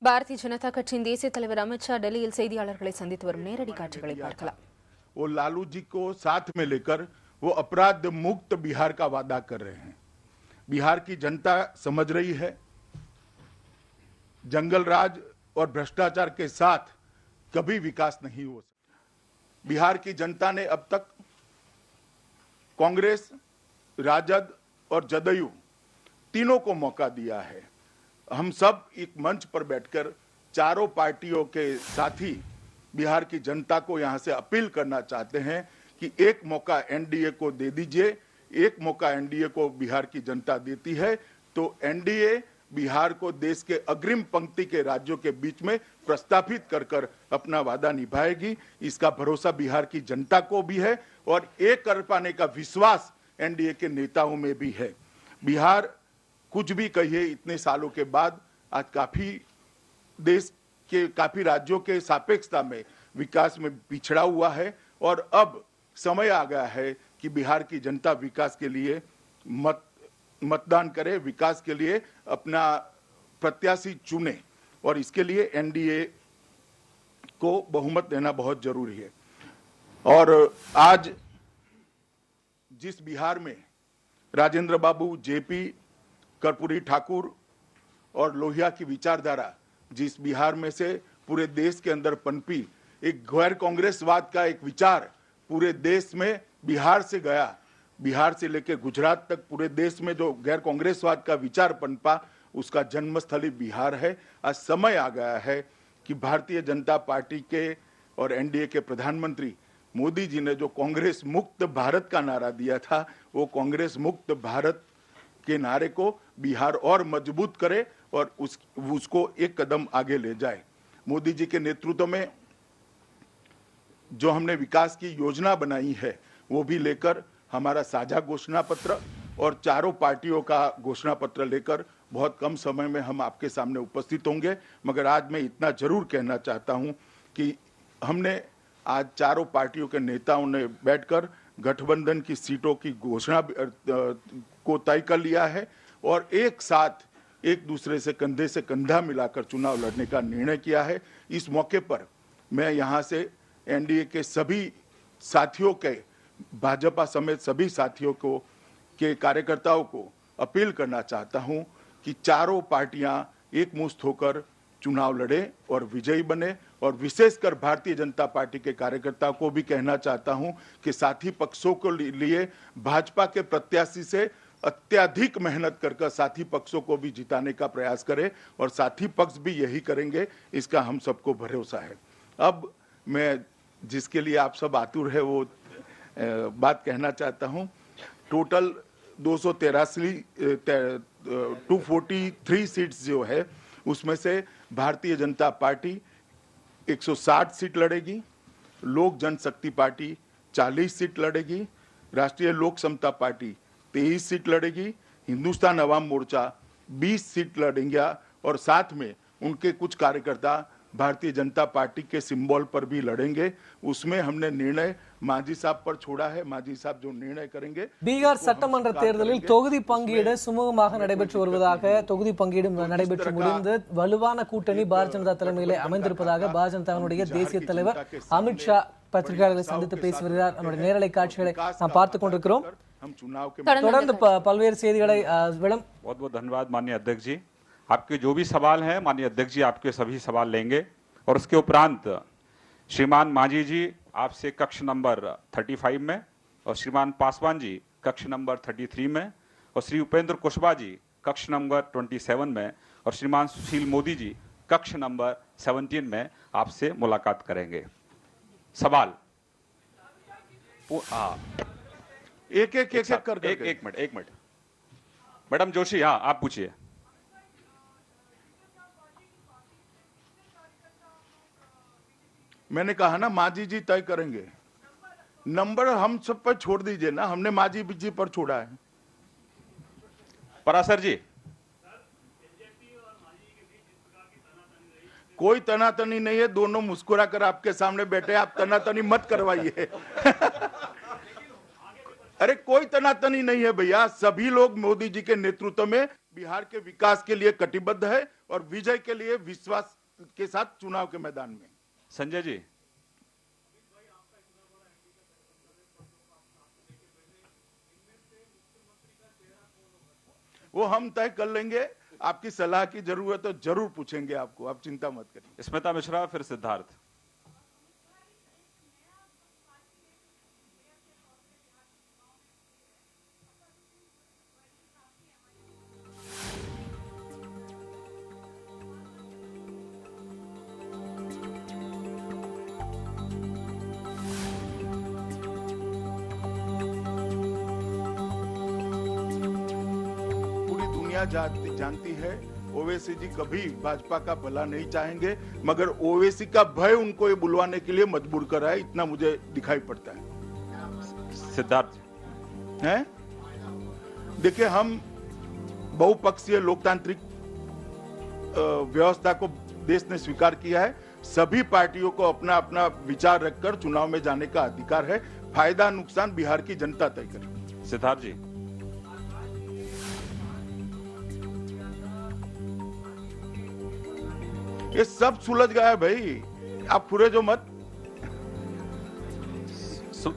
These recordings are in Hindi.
பாரதிய ஜனதா கட்சியின் தேசிய தலைவர் அமித்ஷா டெல்லியில் செய்தியாளர்களை சந்தித்து வரும் நேரடி காட்சிகளை பார்க்கலாம். वो लालू जी को साथ में लेकर वो अपराध मुक्त बिहार का वादा कर रहे हैं। बिहार की जनता समझ रही है जंगल राज और भ्रष्टाचार के साथ कभी विकास नहीं हो सकता। बिहार की जनता ने अब तक कांग्रेस, राजद और जदयू तीनों को मौका दिया है। हम सब एक मंच पर बैठकर चारों पार्टियों के साथी बिहार की जनता को यहां से अपील करना चाहते हैं कि एक मौका एनडीए को दे दीजिए। एक मौका एनडीए को बिहार की जनता देती है तो एनडीए बिहार को देश के अग्रिम पंक्ति के राज्यों के बीच में प्रस्तापित कर कर अपना वादा निभाएगी। इसका भरोसा बिहार की जनता को भी है और एक कर पाने का विश्वास एनडीए के नेताओं में भी है। बिहार कुछ भी कहिए इतने सालों के बाद आज काफी देश के काफी राज्यों के सापेक्षता में विकास में पिछड़ा हुआ है और अब समय आ गया है कि बिहार की जनता विकास के लिए मतदान करे, विकास के लिए अपना प्रत्याशी चुने और इसके लिए एनडीए को बहुमत देना बहुत जरूरी है। और आज जिस बिहार में राजेंद्र बाबू, जेपी, कर्पूरी ठाकुर और लोहिया की विचारधारा जिस बिहार में से पूरे देश के अंदर पनपी, एक गैर कांग्रेसवाद का एक विचार पूरे देश में बिहार से गया, बिहार से लेकर गुजरात तक पूरे देश में जो गैर कांग्रेसवाद का विचार पनपा उसका जन्मस्थली बिहार है। आज समय आ गया है कि भारतीय जनता पार्टी के और एनडीए के प्रधानमंत्री मोदी जी ने जो कांग्रेस मुक्त भारत का नारा दिया था वो कांग्रेस मुक्त भारत के नारे को बिहार और मजबूत करे और उसको एक कदम आगे ले जाए। मोदी जी के नेतृत्व में जो हमने विकास की योजना बनाई है वो भी लेकर हमारा साझा घोषणा पत्र और चारों पार्टियों का घोषणा पत्र लेकर बहुत कम समय में हम आपके सामने उपस्थित होंगे। मगर आज मैं इतना जरूर कहना चाहता हूं कि हमने आज चारों पार्टियों के नेताओं ने बैठकर गठबंधन की सीटों की घोषणा को तय कर लिया है और एक साथ एक दूसरे से कंधे से कंधा मिलाकर चुनाव लड़ने का निर्णय किया है। इस मौके पर मैं यहां से एनडीए के सभी साथियों के, भाजपा समेत सभी साथियों को के कार्यकर्ताओं को अपील करना चाहता हूं कि चारों पार्टियां एकमुश्त होकर चुनाव लड़े और विजयी बने। और विशेषकर भारतीय जनता पार्टी के कार्यकर्ताओं को भी कहना चाहता हूं कि साथी पक्षों को लिए भाजपा के प्रत्याशी से अत्यधिक मेहनत कर साथी पक्षों को भी जिताने का प्रयास करें और साथी पक्ष भी यही करेंगे, इसका हम सबको भरोसा है। अब मैं जिसके लिए आप सब आतुर है वो बात कहना चाहता हूं। टोटल 243 सीट्स जो है उसमें से भारतीय जनता पार्टी 160 सीट लड़ेगी, लोक जनशक्ति पार्टी 40 सीट लड़ेगी, राष्ट्रीय लोक समता पार्टी 23 सीट लड़ेगी, हिंदुस्तान अवाम मोर्चा 20 सीट लड़ेंगे और साथ में उनके कुछ कार्यकर्ता भारतीय जनता पार्टी के सिंबल पर भी लड़ेंगे। उसमें हमने निर्णय मांझी साहब पर छोड़ा है। मांझी साहब जो निर्णय करेंगे। பீகார் சட்டமன்ற தேர்தலில் தொகுதி பங்கீடு சுமூகமாக நடைபெற்று வருவதாக, தொகுதி பங்கீடு நடைபெற்று முடிந்து வலுவான கூட்டணி பாரதிய ஜனதா தலைமையிலே அமைந்திருப்பதாக பாரதிய ஜனதாவுடைய தேசிய தலைவர் அமித்ஷா பத்திரிகையாளர்களை சந்தித்து பேசி வருகிறார். நம்முடைய நேரலை காட்சிகளை நாம் பார்த்துக் கொண்டிருக்கிறோம். தொடர்ந்து பல்வேறு செய்திகளை விளம். बहुत बहुत धन्यवाद माननीय अध्यक्ष जी। आपके जो भी सवाल हैं माननीय अध्यक्ष जी आपके सभी सवाल लेंगे और उसके उपरांत श्रीमान मांझी जी आपसे कक्ष नंबर 35 में और श्रीमान पासवान जी कक्ष नंबर 33 में और श्री उपेंद्र कुशवाहा जी कक्ष नंबर 27 में और श्रीमान सुशील मोदी जी कक्ष नंबर 17 में आपसे मुलाकात करेंगे। सवाल एक मिनट मैडम जोशी, हाँ आप पूछिए। मैंने कहा ना मांझी जी तय करेंगे। नंबर हम सब पर छोड़ दीजिए ना, हमने मांझी जी पर छोड़ा है। परासर जी, कोई तनातनी नहीं है, दोनों मुस्कुरा कर आपके सामने बैठे, आप तनातनी मत करवाइए। अरे कोई तनातनी नहीं है भैया, सभी लोग मोदी जी के नेतृत्व में बिहार के विकास के लिए कटिबद्ध है और विजय के लिए विश्वास के साथ चुनाव के मैदान में। संजय जी, वो हम तय कर लेंगे, आपकी सलाह की जरूरत है तो जरूर पूछेंगे आपको, आप चिंता मत करिए। स्मिता मिश्रा, फिर सिद्धार्थ। जानती है ओवैसी जी कभी भाजपा का भला नहीं चाहेंगे, मगर ओवैसी का भय उनको ये बुलवाने के लिए मजबूर कर रहा है, इतना मुझे दिखाई पड़ता है। सिद्धार्थ हैं? देखिए, हम बहुपक्षीय लोकतांत्रिक व्यवस्था को देश ने स्वीकार किया है। सभी पार्टियों को अपना अपना विचार रखकर चुनाव में जाने का अधिकार है। फायदा नुकसान बिहार की जनता तय करेगी। सिद्धार्थ जी, ये सब सुलझ गया है भाई, आप पूरे जो मत।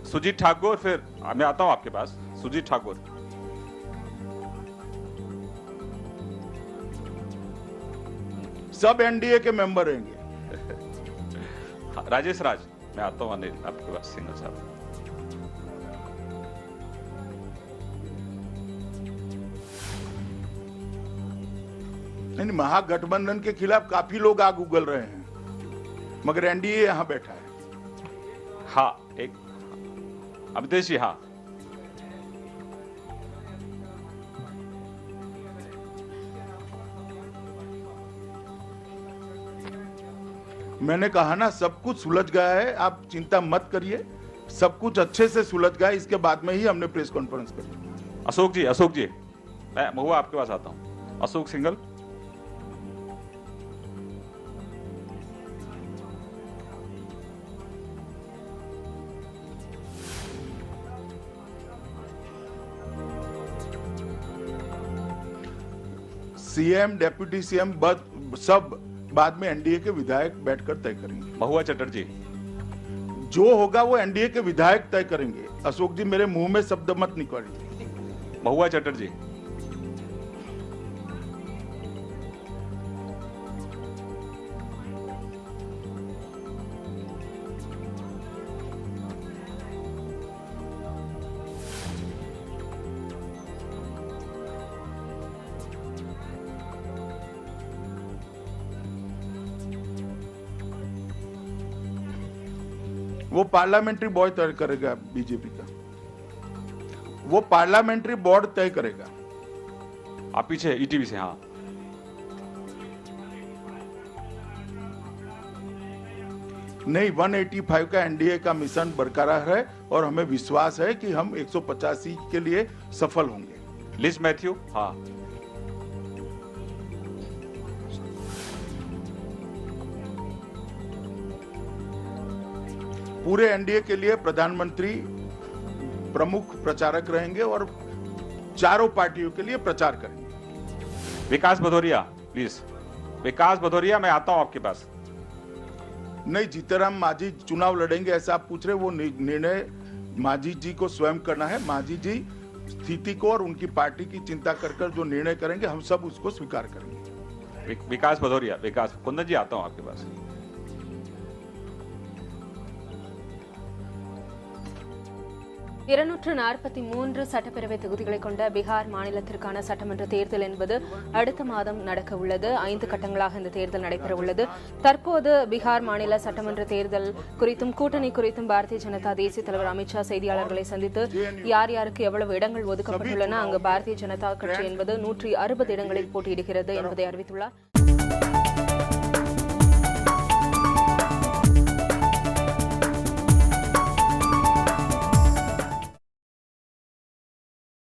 सुजीत ठाकुर, फिर मैं आता हूं आपके पास। सुजीत ठाकुर, सब एनडीए के मेंबर रहेंगे। राजेश राज, मैं आता हूं अनिल आपके पास। सिंगल साहब, नहीं, महागठबंधन के खिलाफ काफी लोग आग उगल रहे हैं, मगर एनडीए यहां बैठा है। हाँ, एक अमितेश जी, हाँ। मैंने कहा ना, सब कुछ सुलझ गया है, आप चिंता मत करिए, सब कुछ अच्छे से सुलझ गया। इसके बाद में ही हमने प्रेस कॉन्फ्रेंस करी। अशोक जी, मैं महुआ आपके पास आता हूं। Ashok single, CM, deputy CM सब बाद में एनडीए के विधायक बैठकर तय करेंगे। महुआ चटर्जी, जो होगा वो एनडीए के विधायक तय करेंगे। अशोक जी, मेरे मुंह में शब्द मत निकालिए। महुआ चटर्जी, वो पार्लियामेंट्री बोर्ड तय करेगा, बीजेपी का वो पार्लियामेंट्री बोर्ड तय करेगा। आप पीछे ईटीवी से, हाँ। नहीं, 185 का एनडीए का मिशन बरकरार है और हमें विश्वास है कि हम 150 सीट के लिए सफल होंगे। लिज मैथ्यू, हाँ। पूरे एनडीए के लिए प्रधानमंत्री प्रमुख प्रचारक रहेंगे और चारों पार्टियों के लिए प्रचार करेंगे। विकास भदौरिया, प्लीज। विकास भदौरिया, मैं आता हूं आपके पास। नहीं, जीतनराम मांझी चुनाव लड़ेंगे ऐसा आप पूछ रहे, वो निर्णय मांझी जी को स्वयं करना है। मांझी जी स्थिति को और उनकी पार्टी की चिंता कर जो निर्णय करेंगे, हम सब उसको स्वीकार करेंगे। विकास भदौरिया, विकास। कुंदन जी, आता हूं आपके पास। இருநூற்று 43 சட்டப்பேரவை தொகுதிகளை கொண்ட பீகார் மாநிலத்திற்கான சட்டமன்ற தேர்தல் என்பது அடுத்த மாதம் நடக்க உள்ளது. 5 கட்டங்களாக இந்த தேர்தல் நடைபெற உள்ளது. தற்போது பீகார் மாநில சட்டமன்ற தேர்தல் குறித்தும் கூட்டணி குறித்தும் பாரதிய ஜனதா தேசிய தலைவர் அமித்ஷா செய்தியாளர்களை சந்தித்து யார் யாருக்கு எவ்வளவு இடங்கள் ஒதுக்கப்பட்டுள்ளன, அங்கு பாரதிய ஜனதா கட்சி என்பது 160 இடங்களில் போட்டியிடுகிறது என்பதை அறிவித்துள்ளார்.